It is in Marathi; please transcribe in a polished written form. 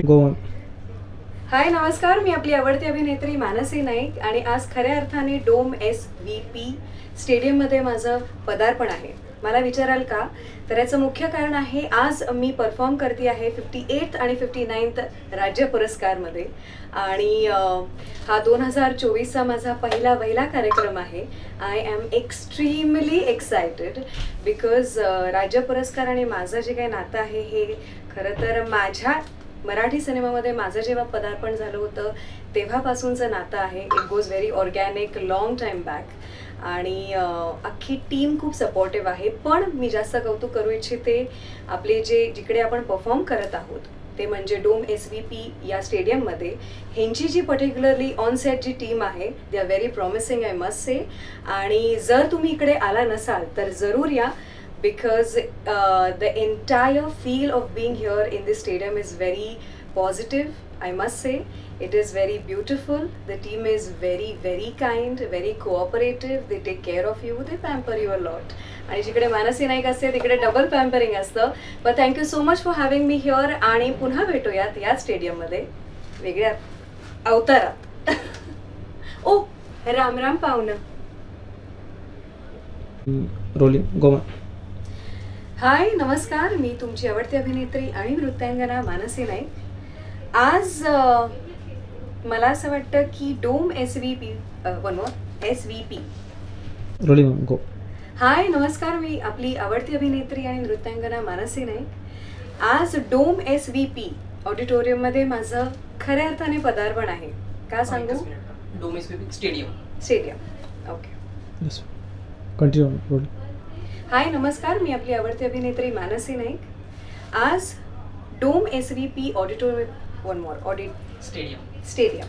गोवन. हाय नमस्कार, मी आपली आवडती अभिनेत्री मानसी नाईक आणि आज खऱ्या अर्थाने डोम SVP स्टेडियममध्ये माझं पदार्पण आहे. मला विचाराल का? तर याचं मुख्य कारण आहे आज मी परफॉर्म करते आहे 58th आणि 59th राज्य पुरस्कारमध्ये आणि हा 2024चा माझा पहिला कार्यक्रम आहे. I am extremely excited because राज्य पुरस्कार आणि माझं जे काही नातं आहे हे खरं तर माझ्या मराठी सिनेमामध्ये माझं जेव्हा पदार्पण झालं होतं तेव्हापासूनचं नातं आहे. It goes very organic, long time back आणि अख्खी टीम खूप सपोर्टिव्ह आहे. पण मी जास्त कौतुक करू इच्छिते आपले जिकडे आपण परफॉर्म करत आहोत ते म्हणजे डोम SVP या स्टेडियममध्ये. ह्यांची जी पर्टिक्युलरली ऑन सेट जी टीम आहे they are very promising, I must say. आणि जर तुम्ही इकडे आला नसाल तर जरूर या because the entire feel of being here in this stadium is very positive, I must say. It is very beautiful. The team is very kind, very cooperative. They take care of you, they pamper you a lot. आणि जिकडे मानसी नाईक असते तिकडे डबल पॅम्परिंग असतं. पण thank you so much for having me here आणि पुन्हा भेटूयात या स्टेडियममध्ये वेगळ्या अवतारात. ओ राम राम पाहुणं. Rolling Goan. हाय नमस्कार, मी तुमची आवडती अभिनेत्री आणि नृत्यांगना मानसी नाईक. आज मला असं वाटतं की डोम SVP SVP. रोलिंग गो. हाय नमस्कार, मी आपली आवडती अभिनेत्री आणि नृत्यांगना मानसी नाईक. आज डोम SVP ऑडिटोरियममध्ये माझं खऱ्या अर्थाने पदार्पण आहे. का सांगू? Dome SVP stadium. Okay. Yes. Continue. Rolling. Hi नमस्कार, मी आपली आवडती अभिनेत्री मानसी नाईक. आज डोम SVP ऑडिटोरियम स्टेडियम